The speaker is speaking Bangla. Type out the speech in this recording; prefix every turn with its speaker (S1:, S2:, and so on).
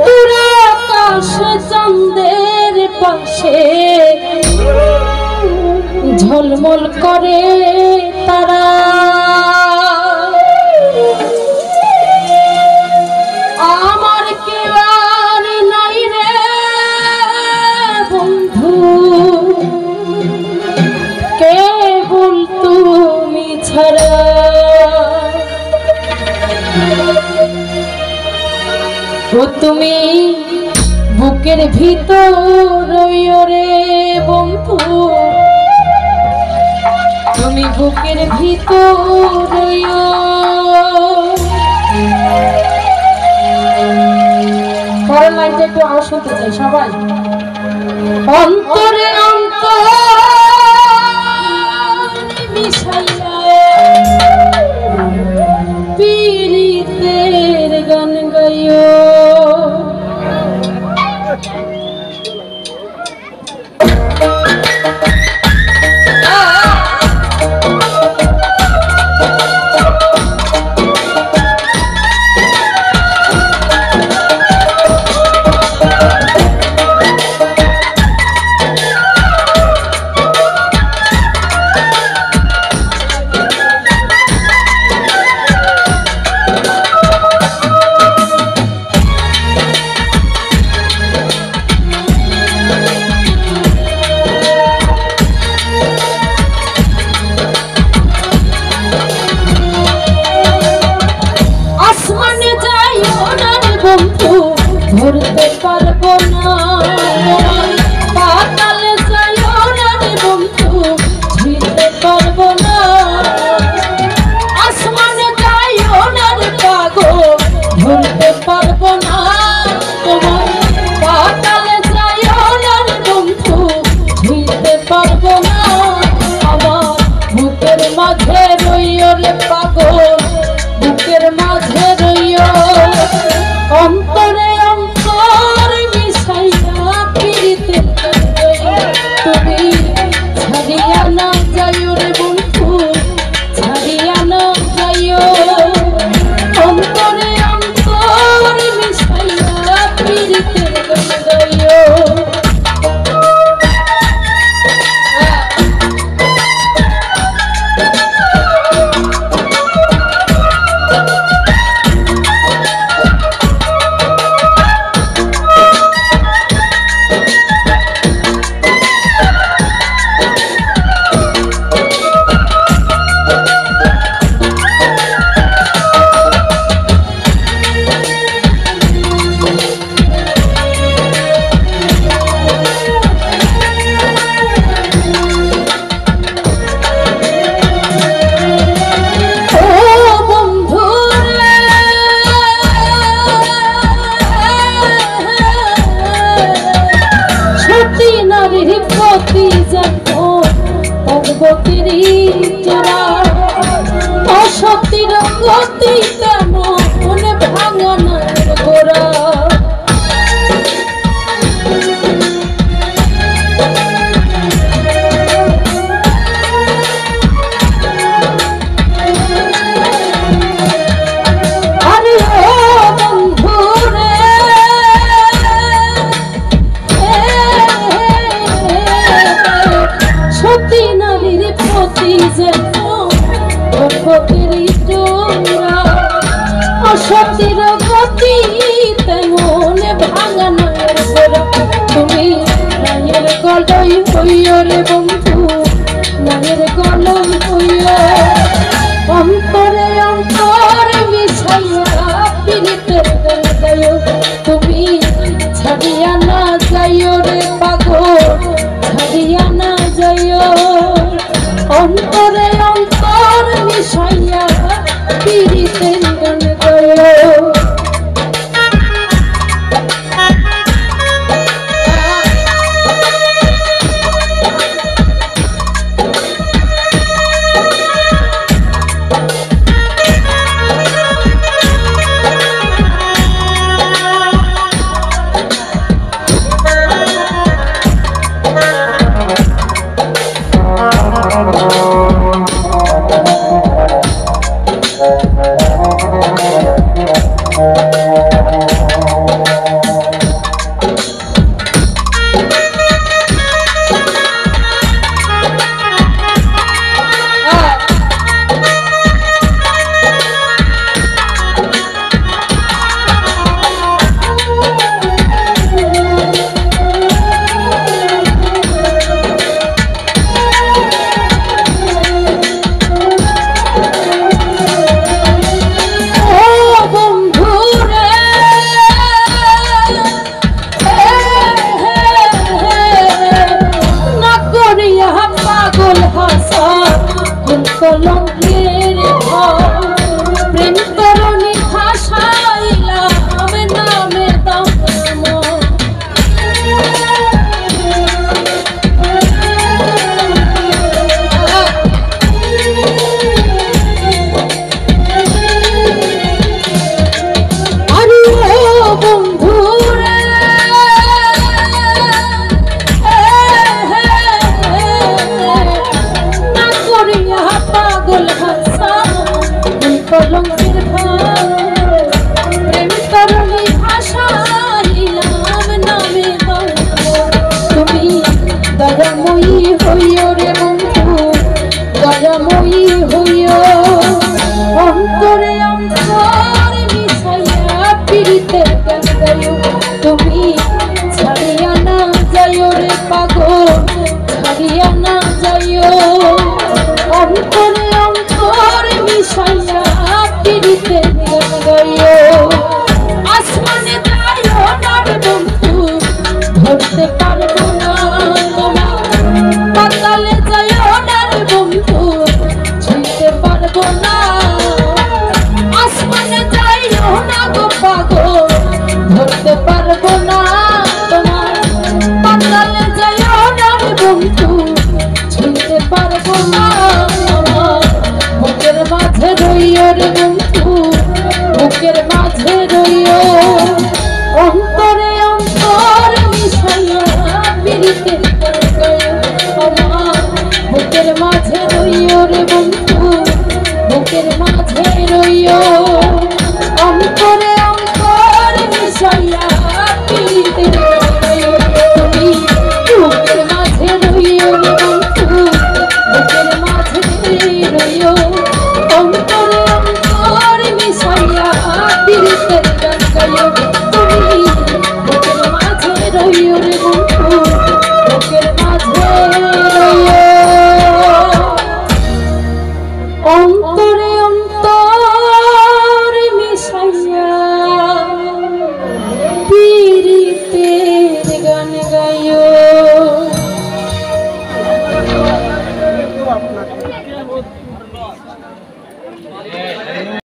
S1: দূরে আকাশ চাঁদের পাশে ঝলমল করে তারা। আমার কেউ আর নাই রে বন্ধু, কেবল তুমি ছাড়া। ও তুমি বুকের ভিতর রে বন্ধু, তুমি বুকের ভিতর। পরের লাইনটা একটু আওয়াজ শুনতে চাই সবাই। অন্তরে অন্তর মিশাইয়া পীড়িতের গান গাইও। ধরতে পারবো না পাতালে যাইও না রে বন্ধু, ঝুলতে পারবো না। আসমানে যাইও না রে পাগল, ধরতে পারবো না তোমার। পাতালে যাইও না রে বন্ধু, ঝুলতে পারবো না। আমার বুকের মাঝে রইও রে পাগল, বুকের মাঝে রইও। অন্তরে অন্তর মিশাইয়া পীড়িতের তুমি ছাড়িয়া না যাইও রে বন্ধু, ছাড়িয়া না যাইও। অন্তরে অন্তর মিশাইয়া পীড়িতের যাইও। অশক্তির গতি তেমন ভাঙানোর গোড়া। আরে ও বন্ধু রে, সতী নারীর প্রতি যেন অশক্তির গতি তেমন ভাঙানোর গোড়া। তুমি নায়ের গলই হইও রে বন্ধু, নায়ের গলই হইও। অন্তরে অন্তর মিশাইয়া পীড়িতের গান গাইও। তুমি ছাড়িয়া না যাইও রে পাগল, ছাড়িয়া না যাইও। অন্তরে অন্তর মিশাইয়া পীড়িতের গান গাইও। ছুঁতে পারবো না তোমার পাতালে যাইও না রে বন্ধু ছুঁতে পারবো না আসমানে যাইও না গো পাগল ধরতে পারবো না তোমার পাতালে যাইও না রে বন্ধু ছুঁতে পারবো না বুকের মাঝে রইও রে বন্ধু বুকের মাঝে রইও অন্তরে অন্তর মিশাইয়া পিরিতে আমার বুকের মাঝে রইও রে বন্ধু বুকের মাঝে রইও অন্তরে অন্তর মিশাইয়া পিরিতে